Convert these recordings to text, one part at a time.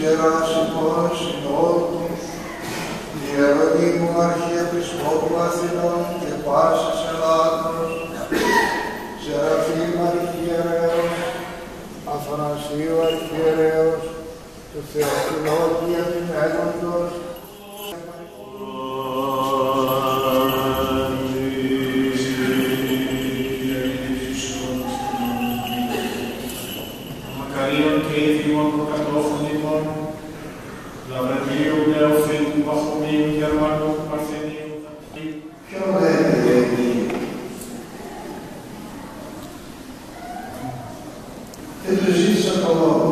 Ιεράσιμος Συνόδους, Ιερονίμου Αρχιεπισκόπου Αθηνών και πάσης Ελλάδος, Σεραφείμ Αρχιερέως, Αθανασίου Αρχιερέως, του Θεοφιλότη Επιμέλοντος, Μακαρίων και ίδιων προκατόφωνων, Λαβρετίου, Νεοφύλου, Παχωμίου, Γερμανού, Παρθενίου, ποιο λέγεται εκεί. Και του ζήτησα το λόγο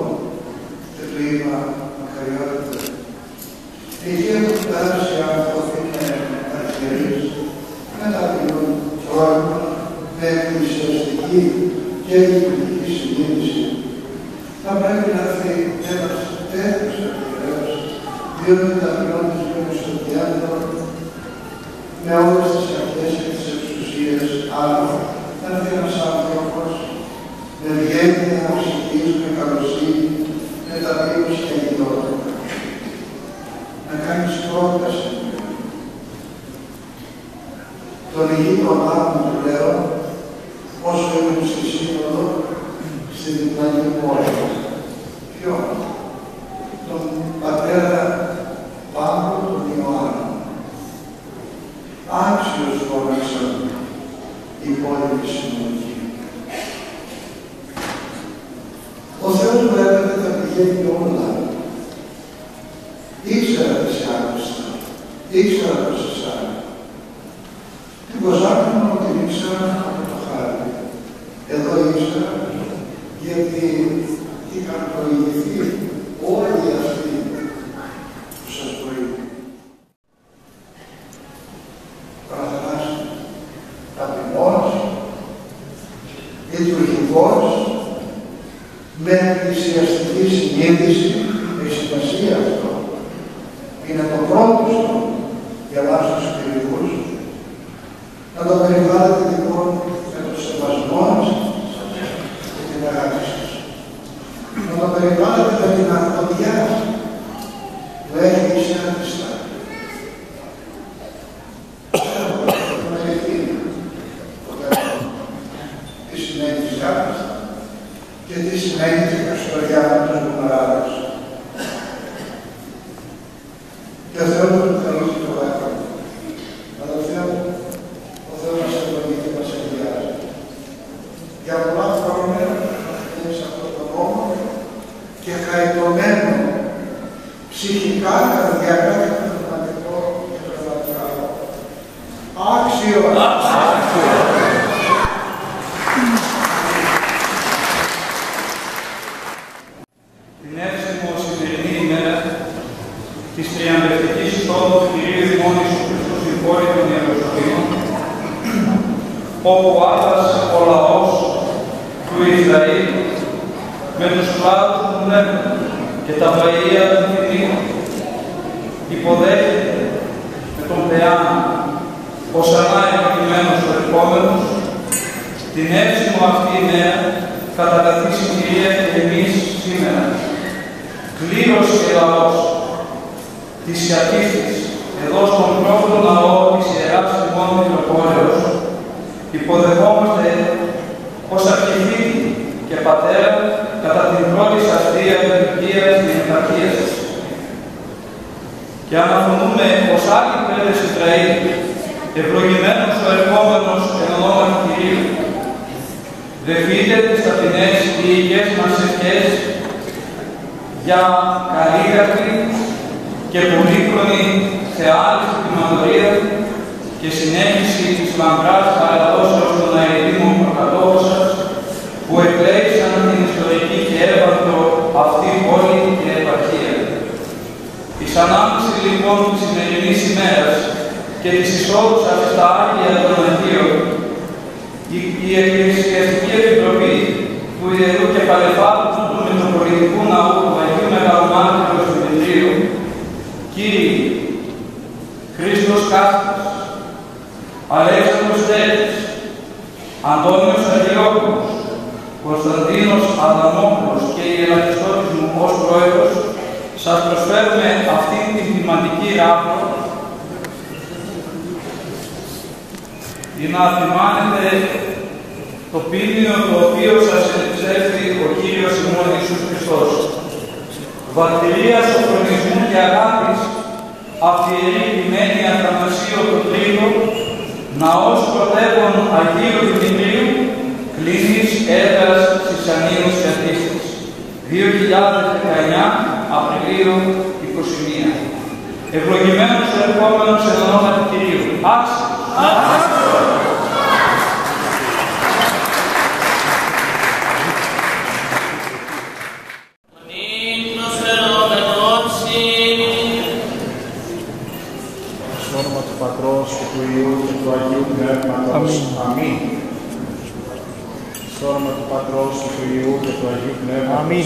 και του είπα, μακαριότητα, εκεί έχουν περάσει άνθρωποι με αρχιερείς, με ταπεινόν χρόνο, με εκκλησιαστική και λειτουργική συνείδηση. Θα πρέπει να έρθει ένας τέτοιος αρχιερέος, διότι ταπεινώνεις με στον διάδρο, με όλες τις αρχές και τις εξουσίες, άλλο να έρθει ένας άνθρωπος με ευγένεια, ψυχής, με καλοσύνη, με ταπείνωση και αγιότητα. Να κάνεις πρόταση. Τον γείτονά μου του λέω, όσο ήμουν στη Σύνοδο, στην διπλανή πόλη. Ποιον? Τον πατέρα Παύλο τον Ιωάννη. Άξιος φώναξαν οι υπόλοιποι συνοδοί. Ο Θεός βλέπετε τα πηγαίνει όλα. Ήξερα τι σε άκουσα, ήξερα το σε σάρει. Την Κοζάκη μου την ήξερα από το χάρι. Εδώ ήξερα γιατί είχαν προηγηθεί όλοι αυτοί που σας προείπουν. Παραθανάσου, ταπεινός, λειτουργικός, με εκκλησιαστική συνείδηση, έχει σημασία αυτό. Είναι το πρώτο για μας τους κληρικούς. Να το περιβάλλετε λοιπόν με το σεβασμό και την αγάπη σας. Να το περιβάλλετε με την αγωνιά που έχει συναντηστά. Τι σημαίνει της αγάπης και τι σημαίνει της Χριστοριάννης τους Μπουμαράδες. Και ο Θεός μου καλούσε το δάκρυ. Αδελφέ μου, ο Θεός μας ευλογεί και μας εγγυάζει. Για πολλά χρόνια είναι σε αυτό το νόμο και χαριτωμένο ψυχικά, καρδιακά και πνευματικό και πνευματικά. Άξιο! Την εύσημο σημερινή ημέρα της τριαντευτικής στόχου του Κυρίου ημών Ιησού Χριστού στην πόλη των Ιεροσολύμων, όπου άδρασε ο λαός του Ισραήλ με τους κλάδους του πνεύμα και τα βαΐα του Κυρίου, υποδέχεται με τον Θεάνα ως ανά επικειμένος ο ερχόμενος, την εύσημο αυτή ημέρα κατακαθεί συγκυρία και εμείς σήμερα. Κλήρωσε και λαός της Ιατήθης εδώ στον πρώτο ναό της Ιεράς ημών Μητροπόλεως, υποδεχόμαστε ως αρχιφύτη και πατέρα κατά την πρώτη αστεία λειτουργία της επαρχίας σας. Και αναφωνούμε ως άλλοι πέδες Ισραήλ, ευλογημένος ο ερχόμενος εν ονόματι Κυρίου. Δεχτείτε τις ταπεινές διοικές μας ευχές για καλήγαρτη και πολύχρονη θεάλιστη κτηματορία και συνέχιση της λαμπράς παραδόσεως των αερήμων προκατόχων σας που εκλέησαν την ιστορική και έβαλτο αυτή πόλη και επαρχία. Εις ανάμειξη λοιπόν της σημερινής ημέρας και της εισόδου σας στα Άγια των Αγίων, η Εκκλησιαστική Επιτροπή του Ιερού Κεφαλαιφάτου του Μητροπολιτικού Ναού του Αγίου Μεγαλομάρτυρου του Δημητρίου, Κύριοι Χρήστος Κάστας, Αλέξανδρος Τέλης, Αντώνιος Αγιόπουλος, Κωνσταντίνος Αδαμόπουλος και η Ιεραρχιστότης μου ως Πρόεδρος, σας προσφέρουμε αυτή την θυμαντική ράβδο για να θυμάνετε το ποίμνιο το οποίο σας εψέφθη ο Κύριος ημών Ιησούς Χριστός. Βακτηρία σοφρονισμού και αγάπης, απ' τη Ιερή Ποιμνένη Αθανασίου το Τρίτο, ναός πρωτεύων Αγίου Δημητρίου, κλίνης έδρας Σισανίους και Αντίστης. 2019 Απριλίου 21. Ευλογημένος ο ερχόμενος εν ονόματι Κυρίου. Άξιο! Πατρός και του Υιού και του Αγίου Πνεύματος. Αμήν. Στο όνομα του Πατρός και του Υιού και του Αγίου Πνεύματος. Αμήν.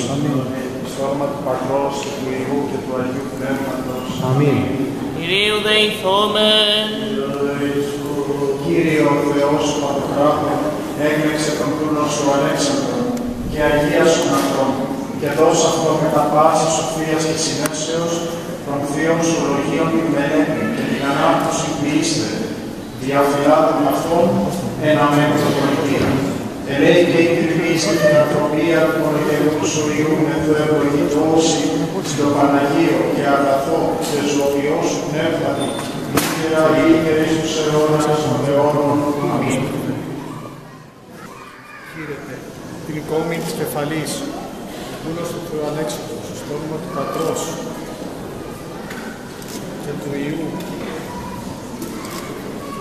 Στο όνομα του Πατρός και του Υιού και του Αγίου Πνεύματος. Αμήν. Κυρίου δεηθόμεν. Κύριε ο Θεός του Παντοκράτου, έκλεξε τον πλούνο σου Αλέξανδρο και αγίασον αυτόν και δώσε αυτό με τα πάση σοφίας και συνέσεως των θείων σου λογίων την μελέτη και την ανάπτωση ποιήστε, διαφυλάτων αυτών ένα μέλος των πολιτείων. Ελέη και η τριβής και την ανθρωπία του μονογενού σου Υιού με το ευλογητώσει στο Παναγίο και αγαθό και ζωοποιό σου πνεύματι, ύστερα ήγερες τους αιώνας των αιώνων. Αμήν. Κύριε, την εικόμη της κεφαλής, δούλος του Θεού Αλέξανδρος, στο όνομα του Πατρός και του Υιού και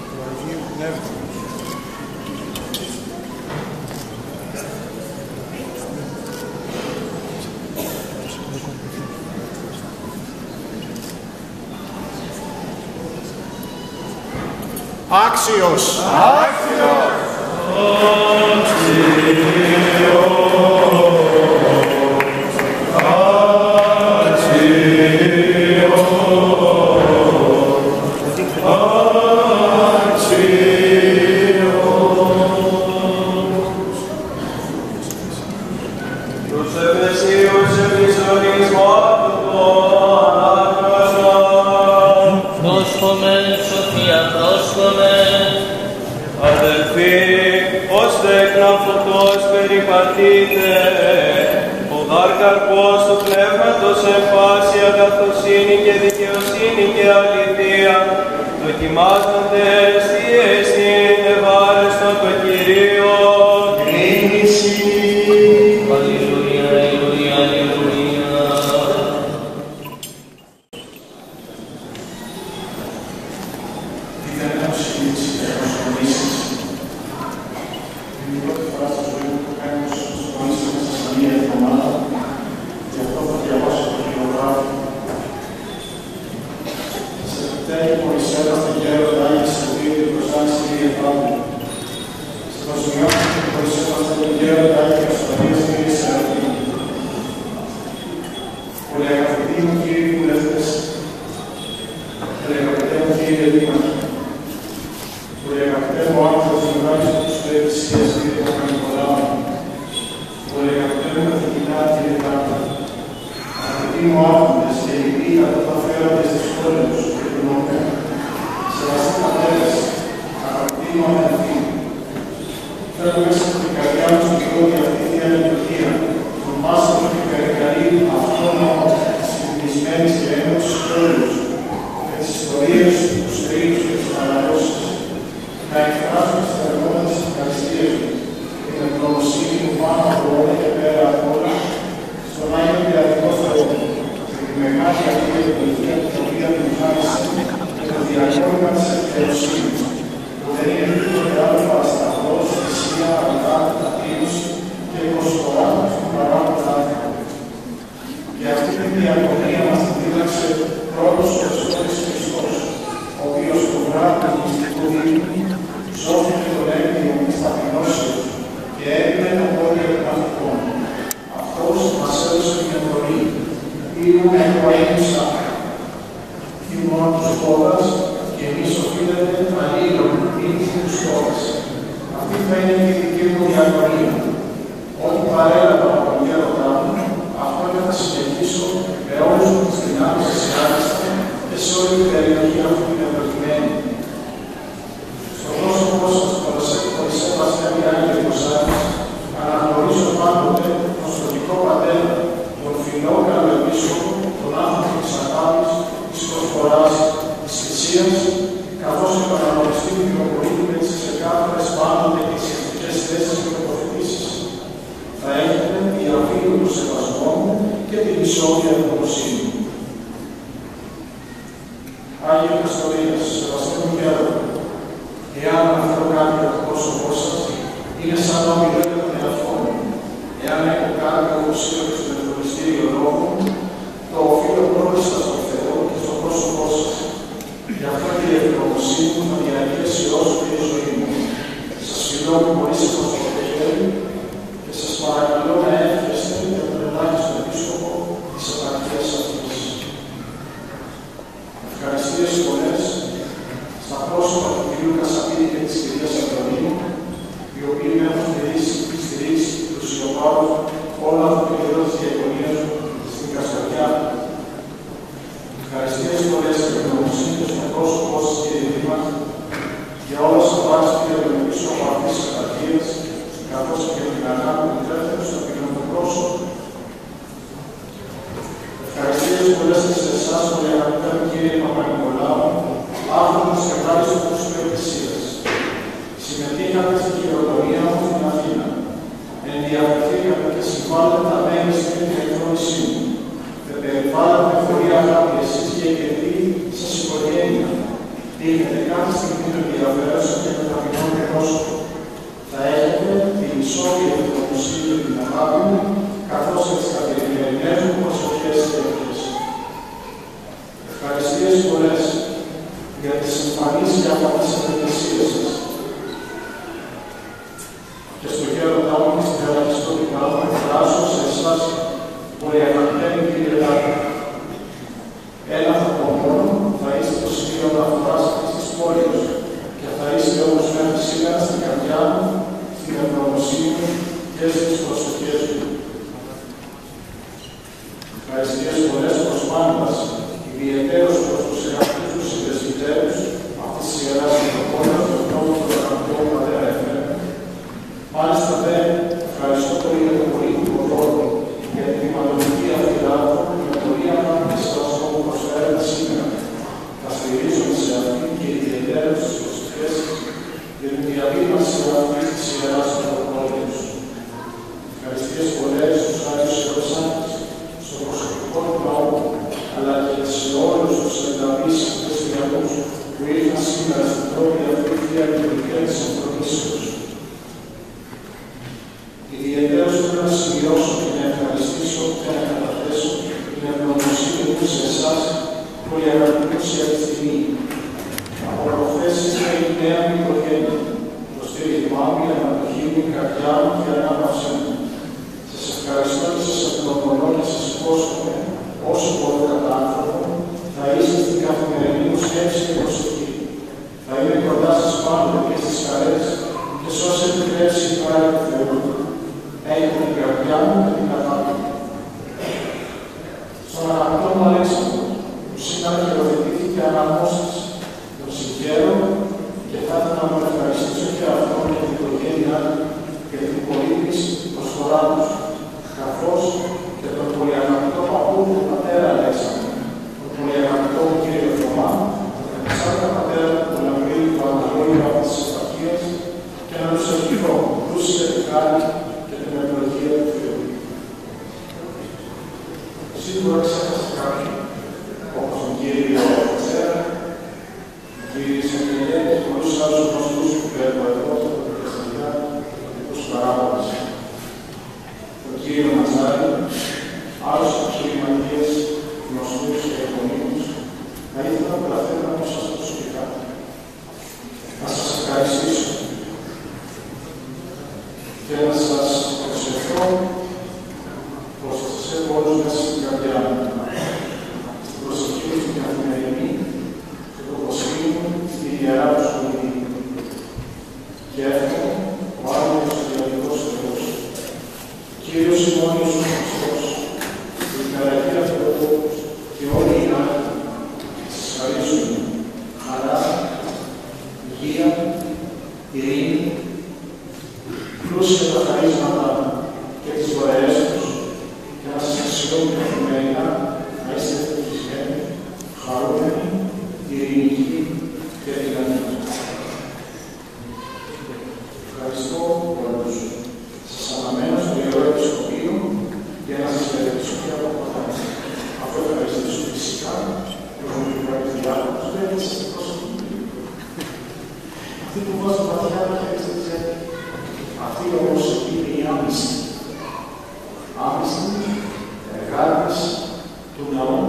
του Αγίου Πνεύματος. Άξιος! Άξιος! Αδελφοί, ως τέκνα φωτός περιπατείτε, ο γάρ καρπός του πνεύματος εμφάση αγαθοσύνη και δικαιοσύνη και αληθεία, δοκιμάζοντες τι εστίν ευάρεστον το Κυρίο. Κρίνηση. Αλληλούια, αλληλούια, αλληλούια. Τι δεν έχω συνήθισει και έχω σχολήσεις. Είναι η πρώτη φορά στη ζωή μου που κάνω σχολήσεις μέσα σε μία εβδομάδα. Γι' αυτό θα διαβάσω το χειρογράφο. Σε επιτέλει Μωυσέα στον γέροντα Άγιες Σωτήρη και προσάνεις Κύριε Παύλου. Σε προσμειώνει και Μωυσέα στον γέροντα Άγιες Σωτήρης Κύριε Σεραφείμ. Πολύ αγαπητοί μου κύριοι βουλευτές, πολύ αγαπητέ μου κύριε Δήμαρχε, πολύ αγαπητέ μου άνθρωπος Δημάρχης του Εκκλησίας κύριε Παπα-Νικολάου, πολύ αγαπητέ μου καθηγητά κύριε Τάρτα, αγαπητοί μου άρχοντες και ειδικοί καταφέροντες της πόλεως και του νόμου, σεβαστοί πατέρες, αγαπητοί μου αδελφοί, θέλω μέσα από την καρδιά μου στην πρώτη αυτή θεία λειτουργία, τον μάστρο και περικαλεί αυτόνομο συγκλεισμένης και ένωσης όλους, με τις ιστορίες, τους τρίτους και τις παραδόσεις, να εκφράσω τις θερμότερες ευχαριστίες μου και την ευγνωμοσύνη μου πάνω από όλα και πέρα από όλα, στον Άγιο Ιατρικό Θεό, και τη μεγάλη αυτή ευλογία την οποία του χάρισε και το διαγώνημα της εκδοσύνης, που δεν είναι τίποτε άλλο παρά σταυρός, θυσία, αργά, ταπείνωση και προσφορά στον παράγοντα άνθρωπο. Και αυτή την διακονία μας την δίδαξε πρώτος ο Χριστός Χριστός, ο οποίος το βράδυ του μυστικού δείπνου σώθηκε τον έκτιο της ταπεινώσεως και έμεινε το πόδι των ναυτικών. Αυτός μας έδωσε την εντολή, ήμουν εγώ έγκυσα, ήμουν τους κόδας και εμείς οφείλετε αλλήλων ήμουν τους κόδας. Αυτή θα είναι και η δική μου διακονία. Ό,τι παρέλαβα από τον γέροντά μου, αυτό και θα συνεχίσω με όλους τους Δοξολογικό Πατέρα, τον φιλό καλοεπίσκοπο, τον άνθρωπο της αγάπης, της προσφοράς, της θυσίας, καθώς και τον αναγνωριστή Μητροπολίτη με τις ξεκάθαρες πάντοτε εκκλησιαστικές θέσεις και τοποθετήσεις. Θα έχετε διαβίωτο σεβασμό μου και την ισόβια ευγνωμοσύνη. Άγιο Καστορίας, σεβαστέ μου γέρο, εάν αναφέρω κάτι για το πρόσωπό σας, είναι σαν να μιλάτε τον εαυτό μου. Εάν έχω κάτι όπως είπα και στο μεθοδιστήριο λόγο, το οφείλω πρόπιστα στον Θεό και στο πρόσωπό σας. Γι' αυτό και η ευγνωμοσύνη μου θα διαρκέσει όσο και η ζωή μου. Σας φιλώ με πολύ σεβαστό χέρι και σας παρακαλώ να εύχεστε για τον ελάχιστο επίσκοπο της επαρχίας αυτής. Ευχαριστίες πολλές στα πρόσωπα του κ. Κασαπίδη και της κυρίας Αντωνίου, οι οποίοι με έχουν στηρίξει τους ιδιοπάρους όλα αυτό το καιρό της διακονίας μου στην Καστοριά. Ευχαριστίες πολλές και ευγνωμοσύνη στον πρόσωπό σας, κύριε Δήμαρχε, για όλα όσα πράξετε για τον επίσκοπο αυτής της επαρχίας, καθώς και για την αγάπη που τρέφεται στο κοινωνικό πρόσωπο. Ευχαριστίες πολλές και σε εσάς, πολύ αγαπητέ μου κύριε Παπα-Νικολάου, άνθρωπος και ευχάριστος της Εκκλησίας. Συμμετείχατε στην χειροτονία μου στην Αθήνα. Ενδιαφερθήκατε και συμβάλλατε τα μέλη στην εκδόνησή μου. Με περιβάλλατε πολύ αγάπη εσείς και η κεντρή σας οικογένεια. Είχατε κάθε στιγμή το ενδιαφέρον και το ταπεινό και πρόσωπο. Θα έχετε την ισόβια ευγνωμοσύνη και την αγάπη μου, καθώς και τις καθημερινές μου προσευχές και ευχές. Ευχαριστίες πολλές για τις εμφανείς και απαντήσεις της Εκκλησίας σας. Και στο γέροντά μου και στην ελαχιστότητα μου εκφράζω σε εσάς, πολύ αγαπητέ μου κύριε Λάκη. Ένα από το μόνο θα είστε το σημείο αναφοράς αυτής της πόλης και θα είστε όπως μέχρι σήμερα στην καρδιά μου, στην ευγνωμοσύνη μου και στις προσευχές μου. Ευχαριστίες πολλές προς πάντας, ιδιαιτέρως προς τους αγαπητούς τους συντεσμιτέρους αυτής της Ιεράς Μητροπόλεως, τον νόμο του αγαπητού Πατέρα Εφραίμ. Μάλιστα δε, ευχαριστώ πολύ για τον πολύτιμο ρόλο για την κλιματολογική αυτοκράτο και με πολύ αγάπη σας που προσφέρετε σήμερα. Θα στηρίζομαι σε αυτή και ιδιαιτέρως στις προσευχές για την διαβίβαση αυτής της Ιεράς Μητροπόλεως. Ευχαριστίες πολλές στους Άγιους Ιεροσάτες, στο προσωπικό του λαό, αλλά και σε όλους τους ενταβείς χριστιανούς που ήρθαν σήμερα στην πρώτη αυτή θεία λειτουργία της εμφανίσεως. Ιδιαιτέρως πρέπει να σημειώσω και να ευχαριστήσω και να καταθέσω την ευγνωμοσύνη μου σε εσάς, πολύ αγαπητούς για τη στιγμή. Από προχθές είστε η νέα μου οικογένεια, το στήριγμά μου, η αναποχή μου, η καρδιά μου και η ανάπαυσή μου. Σας ευχαριστώ και σας ευγνωμονώ και σας υπόσχομαι, όσο μπορώ κατά άνθρωπο, θα είστε στην καθημερινή μου σκέψη και προσοχή. Θα είμαι κοντά σας πάντοτε και στις χαρές και σε όσα επιτρέψει η χάρη του Θεού. Έχετε την καρδιά μου και την αγάπη μου. Στον αγαπητό μου Αλέξανδρο, που σήμερα χειροδετήθηκε αναμόστης, τον συγχαίρω και θα ήθελα να τον ευχαριστήσω και αυτόν και την οικογένειά του και την πολύτιμη προσφορά τους, καθώς και τον πολυαγαπητό παππού του πατέρα Αλέξανδρο, τον πολυαγαπητό μου κύριο Θωμά, τον εξάρτητα πατέρα του Λαμπρίου του Ανατολίου από της επαρχίας και να τους ευχηθώ πλούσια τη χάρη και την ευλογία του Θεού. Σίγουρα ξέχασα κάποιον, όπως τον κύριο Φωτσέρα, τον κύριο Σαγγελέα και πολλούς άλλους γνωστούς που βλέπω εδώ, τον Χριστιανιά, τους παράγοντες. Τον κύριο Ματζάρη, άλλους επιχειρηματίες γνωστούς και επωνύμους, θα ήθελα να να σας δώσω και κάτι. Να σας ευχαριστήσω και να σας προσευχώ πως θα σας έχω όλους μέσα στην καρδιά μου. Στην προσευχή μου στην καθημερινή και το προσευχή μου στη Ιερά του Σχολή. Και εύχομαι ο Άγιος Διαδικός Θεός, Κύριος ημώνιος ο Χριστός, την καραγία Θεοτόπους και όλοι οι άλλοι σας χαρίσουν χαρά, υγεία, ειρήνη, πλούσια τα χαρίσματα και τις δωρεές τους όλοι καθημερινά να είστε ευτυχισμένοι, χαρούμενοι, ειρηνικοί και δυνατοί. Ευχαριστώ όλους. Σας αναμένω στο Ιερό Επισκοπείο για να σας χαιρετήσω και από κοντά. Αυτό ευχαριστήσω φυσικά, έχουμε και κάποιους διάλογους, δεν είστε προσωπικοί. Αυτοί που βάζουν βαθιά να χαιρετήσετε, αυτοί όμως είναι οι άμυστοι. Άμυστοι, εργάτες του λαού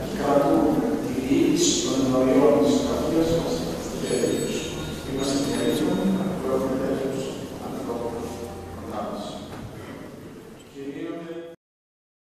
και κρατούν τη διοίκηση των ενωριών της κρατίας μας στους χέρια τους. Είμαστε ευχαριστούμε.